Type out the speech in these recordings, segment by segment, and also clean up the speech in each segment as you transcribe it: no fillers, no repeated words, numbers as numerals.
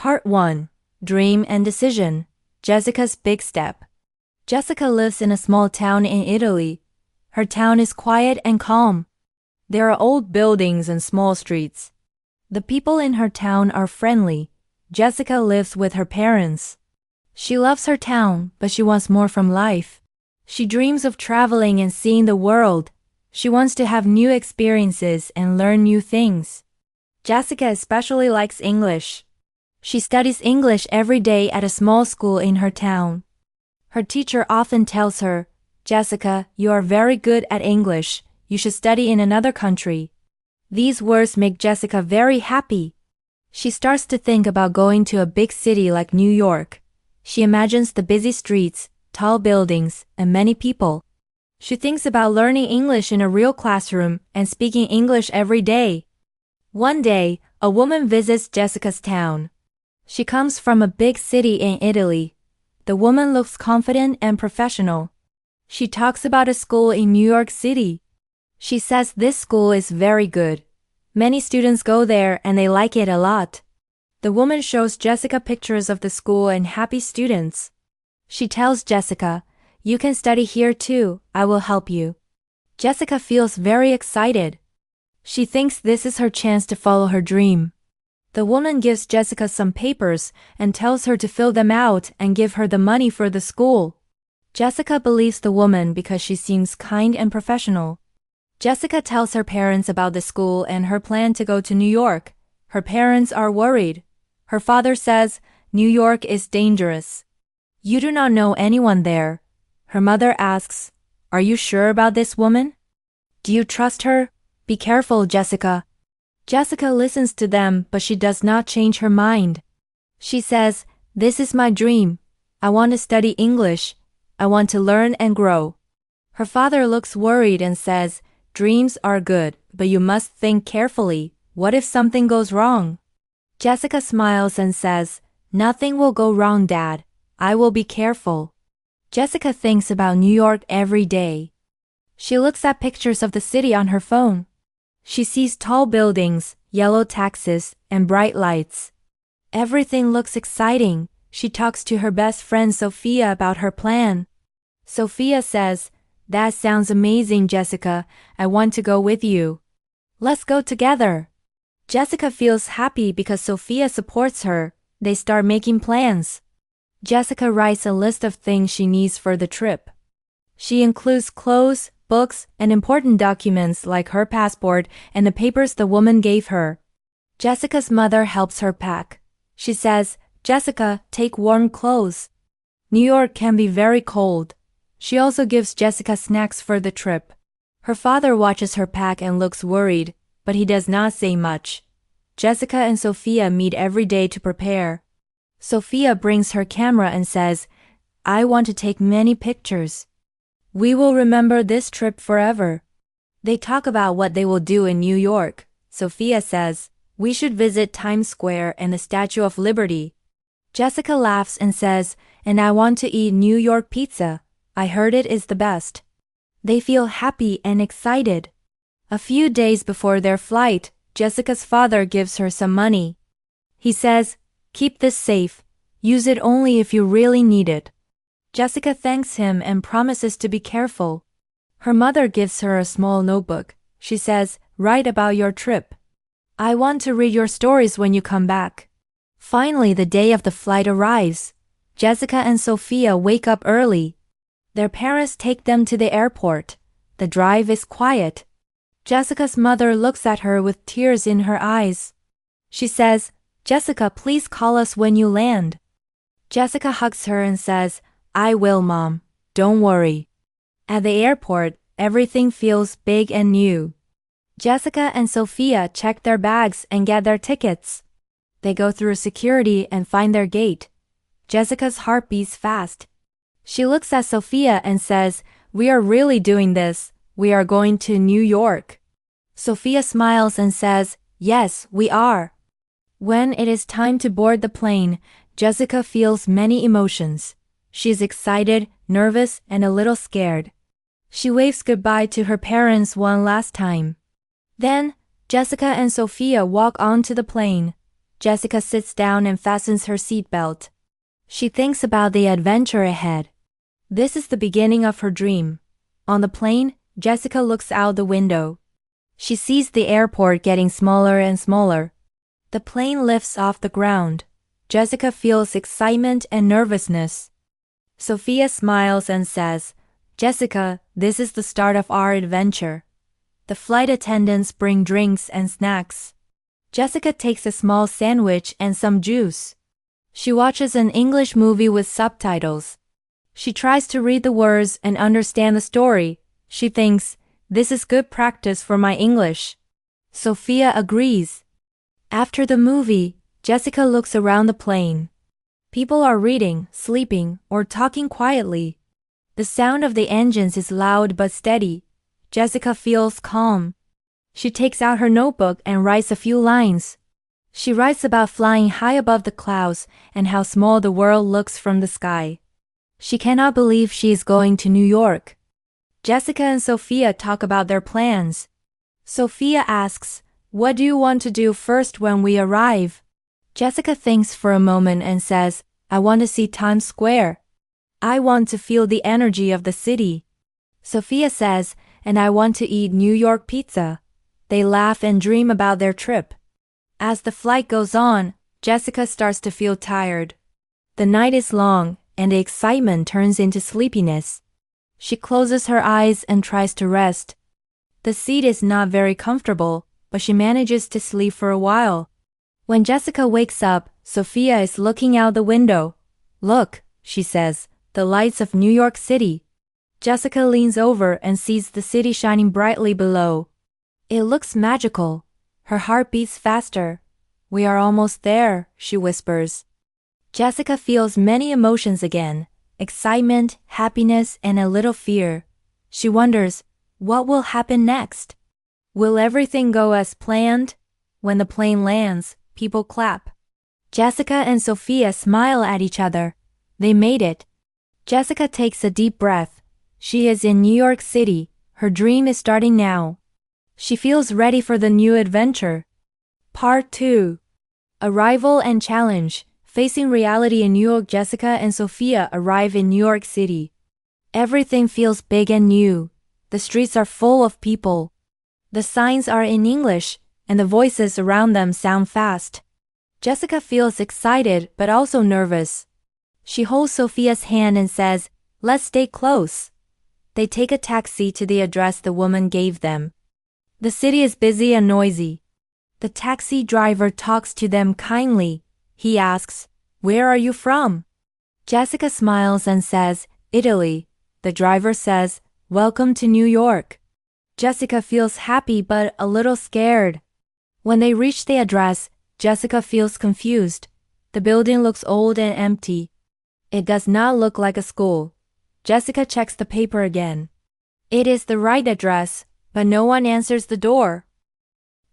Part 1. Dream and Decision. Jessica's Big Step. Jessica lives in a small town in Italy. Her town is quiet and calm. There are old buildings and small streets. The people in her town are friendly. Jessica lives with her parents. She loves her town, but she wants more from life. She dreams of traveling and seeing the world. She wants to have new experiences and learn new things. Jessica especially likes English. She studies English every day at a small school in her town. Her teacher often tells her, "Jessica, you are very good at English. You should study in another country." These words make Jessica very happy. She starts to think about going to a big city like New York. She imagines the busy streets, tall buildings, and many people. She thinks about learning English in a real classroom and speaking English every day. One day, a woman visits Jessica's town. She comes from a big city in Italy. The woman looks confident and professional. She talks about a school in New York City. She says this school is very good. Many students go there and they like it a lot. The woman shows Jessica pictures of the school and happy students. She tells Jessica, "You can study here too, I will help you." Jessica feels very excited. She thinks this is her chance to follow her dream. The woman gives Jessica some papers and tells her to fill them out and give her the money for the school. Jessica believes the woman because she seems kind and professional. Jessica tells her parents about the school and her plan to go to New York. Her parents are worried. Her father says, "New York is dangerous. You do not know anyone there." Her mother asks, "Are you sure about this woman? Do you trust her? Be careful, Jessica." Jessica listens to them, but she does not change her mind. She says, "This is my dream. I want to study English. I want to learn and grow." Her father looks worried and says, "Dreams are good, but you must think carefully. What if something goes wrong?" Jessica smiles and says, "Nothing will go wrong, Dad. I will be careful." Jessica thinks about New York every day. She looks at pictures of the city on her phone. She sees tall buildings, yellow taxis, and bright lights. Everything looks exciting. She talks to her best friend Sophia about her plan. Sophia says, "That sounds amazing, Jessica. I want to go with you. Let's go together." Jessica feels happy because Sophia supports her. They start making plans. Jessica writes a list of things she needs for the trip. She includes clothes, books, and important documents like her passport and the papers the woman gave her. Jessica's mother helps her pack. She says, "Jessica, take warm clothes. New York can be very cold." She also gives Jessica snacks for the trip. Her father watches her pack and looks worried, but he does not say much. Jessica and Sophia meet every day to prepare. Sophia brings her camera and says, "I want to take many pictures. We will remember this trip forever." They talk about what they will do in New York. Sophia says, "We should visit Times Square and the Statue of Liberty." Jessica laughs and says, "And I want to eat New York pizza. I heard it is the best." They feel happy and excited. A few days before their flight, Jessica's father gives her some money. He says, "Keep this safe. Use it only if you really need it." Jessica thanks him and promises to be careful. Her mother gives her a small notebook. She says, "Write about your trip. I want to read your stories when you come back." Finally, the day of the flight arrives. Jessica and Sophia wake up early. Their parents take them to the airport. The drive is quiet. Jessica's mother looks at her with tears in her eyes. She says, "Jessica, please call us when you land." Jessica hugs her and says, "I will, Mom. Don't worry." At the airport, everything feels big and new. Jessica and Sophia check their bags and get their tickets. They go through security and find their gate. Jessica's heart beats fast. She looks at Sophia and says, "We are really doing this. We are going to New York." Sophia smiles and says, "Yes, we are." When it is time to board the plane, Jessica feels many emotions. She is excited, nervous, and a little scared. She waves goodbye to her parents one last time. Then, Jessica and Sophia walk onto the plane. Jessica sits down and fastens her seatbelt. She thinks about the adventure ahead. This is the beginning of her dream. On the plane, Jessica looks out the window. She sees the airport getting smaller and smaller. The plane lifts off the ground. Jessica feels excitement and nervousness. Sophia smiles and says, "Jessica, this is the start of our adventure." The flight attendants bring drinks and snacks. Jessica takes a small sandwich and some juice. She watches an English movie with subtitles. She tries to read the words and understand the story. She thinks, "This is good practice for my English." Sophia agrees. After the movie, Jessica looks around the plane. People are reading, sleeping, or talking quietly. The sound of the engines is loud but steady. Jessica feels calm. She takes out her notebook and writes a few lines. She writes about flying high above the clouds and how small the world looks from the sky. She cannot believe she is going to New York. Jessica and Sophia talk about their plans. Sophia asks, "What do you want to do first when we arrive?" Jessica thinks for a moment and says, "I want to see Times Square. I want to feel the energy of the city." Sophia says, "And I want to eat New York pizza." They laugh and dream about their trip. As the flight goes on, Jessica starts to feel tired. The night is long, and the excitement turns into sleepiness. She closes her eyes and tries to rest. The seat is not very comfortable, but she manages to sleep for a while. When Jessica wakes up, Sophia is looking out the window. "Look," she says, "the lights of New York City." Jessica leans over and sees the city shining brightly below. It looks magical. Her heart beats faster. "We are almost there," she whispers. Jessica feels many emotions again, excitement, happiness, and a little fear. She wonders, what will happen next? Will everything go as planned? When the plane lands, people clap. Jessica and Sophia smile at each other. They made it. Jessica takes a deep breath. She is in New York City. Her dream is starting now. She feels ready for the new adventure. Part 2. Arrival and Challenge. Facing reality in New York. Jessica and Sophia arrive in New York City. Everything feels big and new. The streets are full of people. The signs are in English, and the voices around them sound fast. Jessica feels excited but also nervous. She holds Sophia's hand and says, "Let's stay close." They take a taxi to the address the woman gave them. The city is busy and noisy. The taxi driver talks to them kindly. He asks, "Where are you from?" Jessica smiles and says, "Italy." The driver says, "Welcome to New York." Jessica feels happy but a little scared. When they reach the address, Jessica feels confused. The building looks old and empty. It does not look like a school. Jessica checks the paper again. It is the right address, but no one answers the door.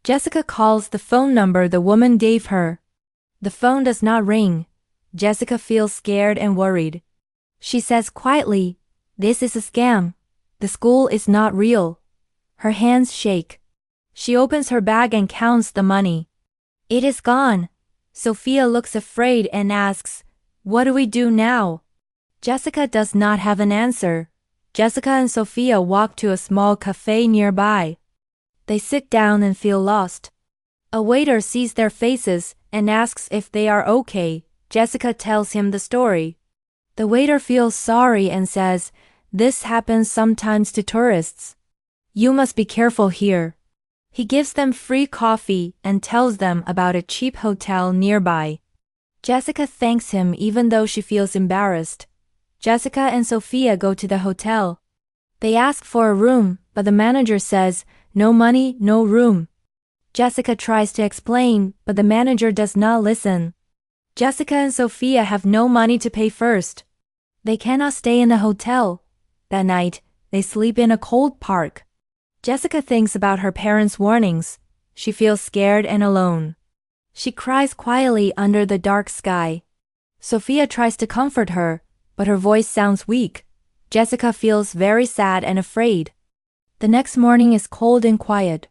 Jessica calls the phone number the woman gave her. The phone does not ring. Jessica feels scared and worried. She says quietly, "This is a scam. The school is not real." Her hands shake. She opens her bag and counts the money. It is gone. Sophia looks afraid and asks, "What do we do now?" Jessica does not have an answer. Jessica and Sophia walk to a small cafe nearby. They sit down and feel lost. A waiter sees their faces and asks if they are okay. Jessica tells him the story. The waiter feels sorry and says, "This happens sometimes to tourists. You must be careful here." He gives them free coffee and tells them about a cheap hotel nearby. Jessica thanks him even though she feels embarrassed. Jessica and Sophia go to the hotel. They ask for a room, but the manager says, "No money, no room." Jessica tries to explain, but the manager does not listen. Jessica and Sophia have no money to pay first. They cannot stay in the hotel. That night, they sleep in a cold park. Jessica thinks about her parents' warnings. She feels scared and alone. She cries quietly under the dark sky. Sophia tries to comfort her, but her voice sounds weak. Jessica feels very sad and afraid. The next morning is cold and quiet.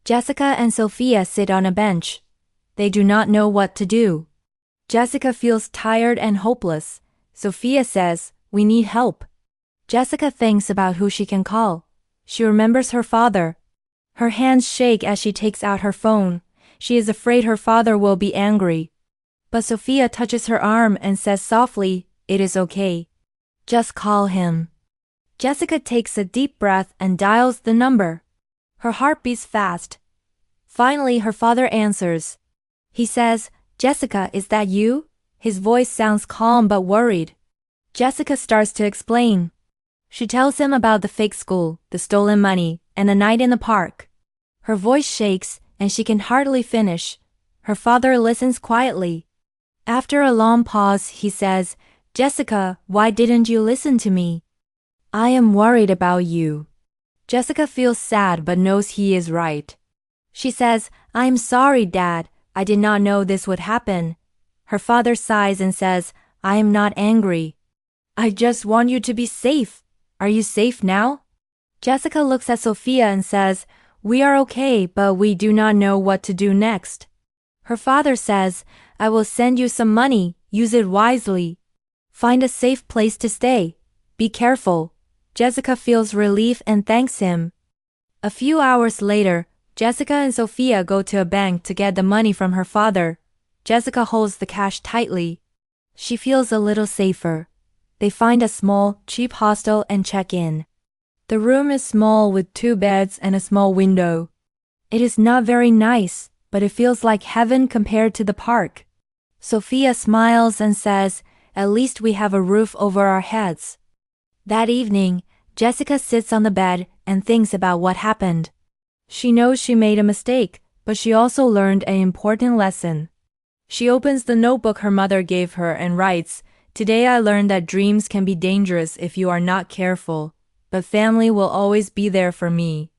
Jessica and Sophia sit on a bench. They do not know what to do. Jessica feels tired and hopeless. Sophia says, "We need help." Jessica thinks about who she can call. She remembers her father. Her hands shake as she takes out her phone. She is afraid her father will be angry. But Sophia touches her arm and says softly, "It is okay. Just call him." Jessica takes a deep breath and dials the number. Her heart beats fast. Finally, her father answers. He says, "Jessica, is that you?" His voice sounds calm but worried. Jessica starts to explain. She tells him about the fake school, the stolen money, and the night in the park. Her voice shakes, and she can hardly finish. Her father listens quietly. After a long pause, he says, "Jessica, why didn't you listen to me? I am worried about you." Jessica feels sad but knows he is right. She says, "I am sorry, Dad. I did not know this would happen." Her father sighs and says, "I am not angry. I just want you to be safe. Are you safe now?" Jessica looks at Sophia and says, "We are okay, but we do not know what to do next." Her father says, "I will send you some money. Use it wisely. Find a safe place to stay. Be careful." Jessica feels relief and thanks him. A few hours later, Jessica and Sophia go to a bank to get the money from her father. Jessica holds the cash tightly. She feels a little safer. They find a small, cheap hostel and check in. The room is small with 2 beds and a small window. It is not very nice, but it feels like heaven compared to the park. Sophia smiles and says, "At least we have a roof over our heads." That evening, Jessica sits on the bed and thinks about what happened. She knows she made a mistake, but she also learned an important lesson. She opens the notebook her mother gave her and writes, "Today I learned that dreams can be dangerous if you are not careful, but family will always be there for me."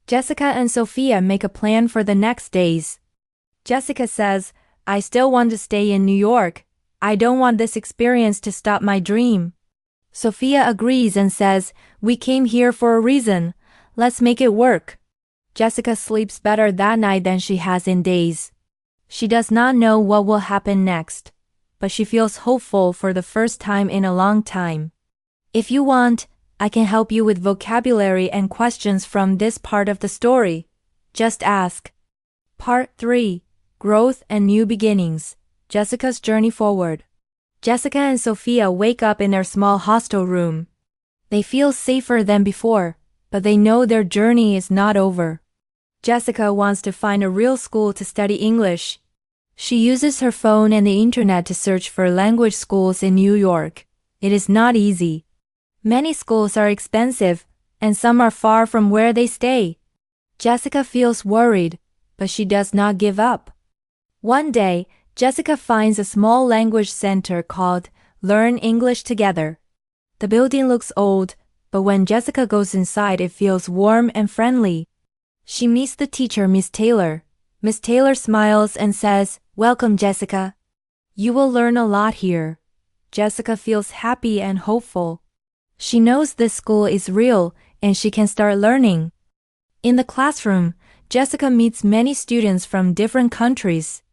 Jessica and Sophia make a plan for the next days. Jessica says, "I still want to stay in New York. I don't want this experience to stop my dream." Sophia agrees and says, "We came here for a reason. Let's make it work." Jessica sleeps better that night than she has in days. She does not know what will happen next, but she feels hopeful for the first time in a long time. If you want, I can help you with vocabulary and questions from this part of the story. Just ask. Part 3. Growth and New Beginnings. Jessica's Journey Forward. Jessica and Sophia wake up in their small hostel room. They feel safer than before, but they know their journey is not over. Jessica wants to find a real school to study English. She uses her phone and the internet to search for language schools in New York. It is not easy. Many schools are expensive, and some are far from where they stay. Jessica feels worried, but she does not give up. One day, Jessica finds a small language center called Learn English Together. The building looks old, but when Jessica goes inside, it feels warm and friendly. She meets the teacher, Miss Taylor. Miss Taylor smiles and says, "Welcome, Jessica. You will learn a lot here." Jessica feels happy and hopeful. She knows this school is real and she can start learning. In the classroom, Jessica meets many students from different countries.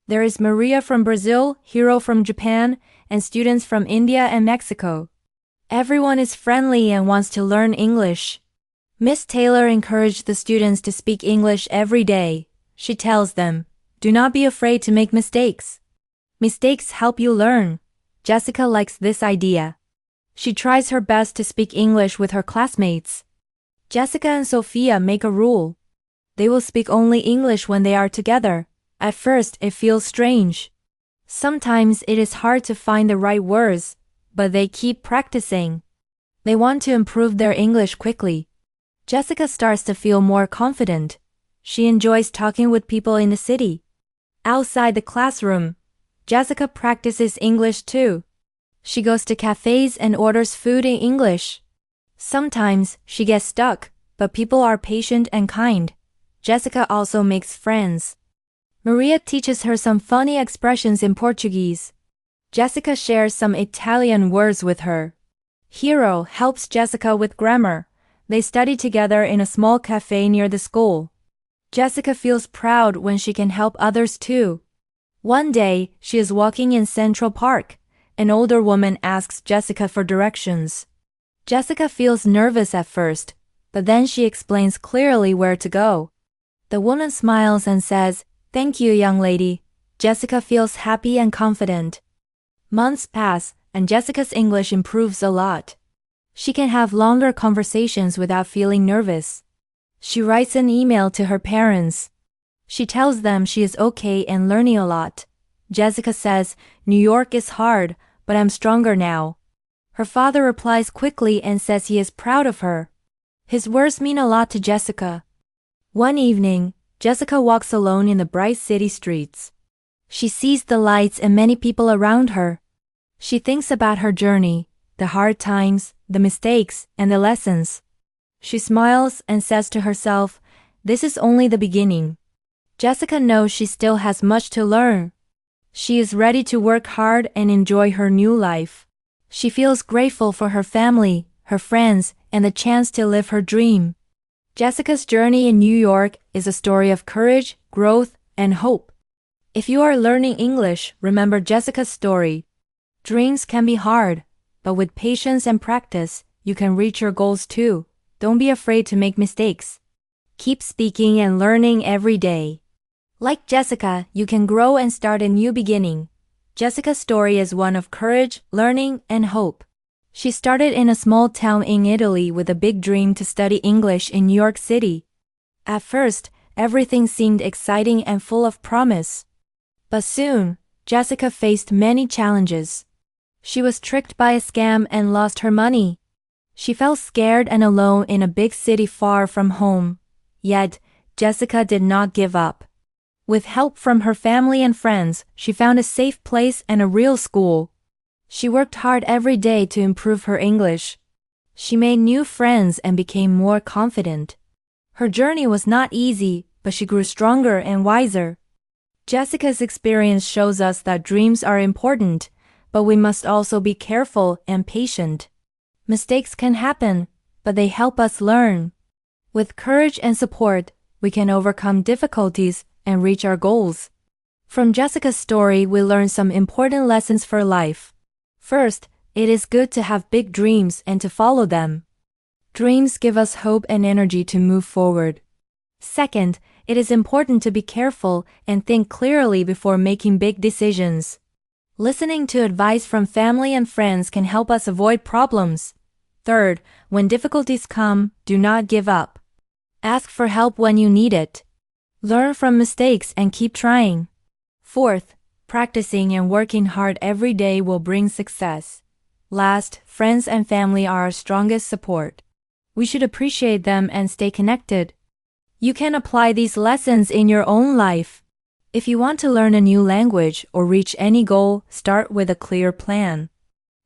There is Maria from Brazil, Hiro from Japan, and students from India and Mexico. Everyone is friendly and wants to learn English. Miss Taylor encouraged the students to speak English every day. She tells them, "Do not be afraid to make mistakes. Mistakes help you learn." Jessica likes this idea. She tries her best to speak English with her classmates. Jessica and Sophia make a rule. They will speak only English when they are together. At first, it feels strange. Sometimes it is hard to find the right words, but they keep practicing. They want to improve their English quickly. Jessica starts to feel more confident. She enjoys talking with people in the city. Outside the classroom, Jessica practices English too. She goes to cafes and orders food in English. Sometimes she gets stuck, but people are patient and kind. Jessica also makes friends. Maria teaches her some funny expressions in Portuguese. Jessica shares some Italian words with her. Hiro helps Jessica with grammar. They study together in a small cafe near the school. Jessica feels proud when she can help others too. One day, she is walking in Central Park. An older woman asks Jessica for directions. Jessica feels nervous at first, but then she explains clearly where to go. The woman smiles and says, "Thank you, young lady." Jessica feels happy and confident. Months pass, and Jessica's English improves a lot. She can have longer conversations without feeling nervous. She writes an email to her parents. She tells them she is okay and learning a lot. Jessica says, "New York is hard, but I'm stronger now." Her father replies quickly and says he is proud of her. His words mean a lot to Jessica. One evening, Jessica walks alone in the bright city streets. She sees the lights and many people around her. She thinks about her journey, the hard times, the mistakes, and the lessons. She smiles and says to herself, "This is only the beginning." Jessica knows she still has much to learn. She is ready to work hard and enjoy her new life. She feels grateful for her family, her friends, and the chance to live her dream. Jessica's journey in New York is a story of courage, growth, and hope. If you are learning English, remember Jessica's story. Dreams can be hard, but with patience and practice, you can reach your goals too. Don't be afraid to make mistakes. Keep speaking and learning every day. Like Jessica, you can grow and start a new beginning. Jessica's story is one of courage, learning, and hope. She started in a small town in Italy with a big dream to study English in New York City. At first, everything seemed exciting and full of promise. But soon, Jessica faced many challenges. She was tricked by a scam and lost her money. She felt scared and alone in a big city far from home. Yet, Jessica did not give up. With help from her family and friends, she found a safe place and a real school. She worked hard every day to improve her English. She made new friends and became more confident. Her journey was not easy, but she grew stronger and wiser. Jessica's experience shows us that dreams are important, but we must also be careful and patient. Mistakes can happen, but they help us learn. With courage and support, we can overcome difficulties and reach our goals. From Jessica's story, we learn some important lessons for life. First, it is good to have big dreams and to follow them. Dreams give us hope and energy to move forward. Second, it is important to be careful and think clearly before making big decisions. Listening to advice from family and friends can help us avoid problems. Third, when difficulties come, do not give up. Ask for help when you need it. Learn from mistakes and keep trying. Fourth, practicing and working hard every day will bring success. Last, friends and family are our strongest support. We should appreciate them and stay connected. You can apply these lessons in your own life. If you want to learn a new language or reach any goal, start with a clear plan.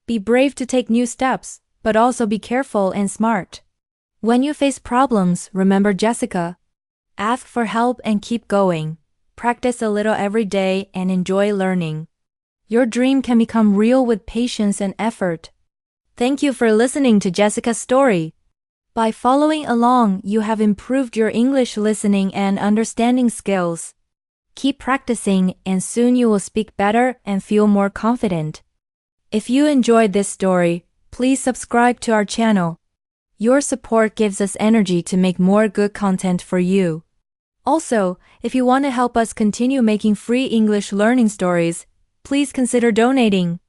Be brave to take new steps, but also be careful and smart. When you face problems, remember Jessica. Ask for help and keep going. Practice a little every day and enjoy learning. Your dream can become real with patience and effort. Thank you for listening to Jessica's story. By following along, you have improved your English listening and understanding skills. Keep practicing and soon you will speak better and feel more confident. If you enjoyed this story, please subscribe to our channel. Your support gives us energy to make more good content for you. Also, if you want to help us continue making free English learning stories, please consider donating.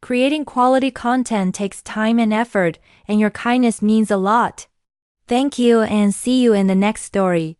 Creating quality content takes time and effort, and your kindness means a lot. Thank you and see you in the next story.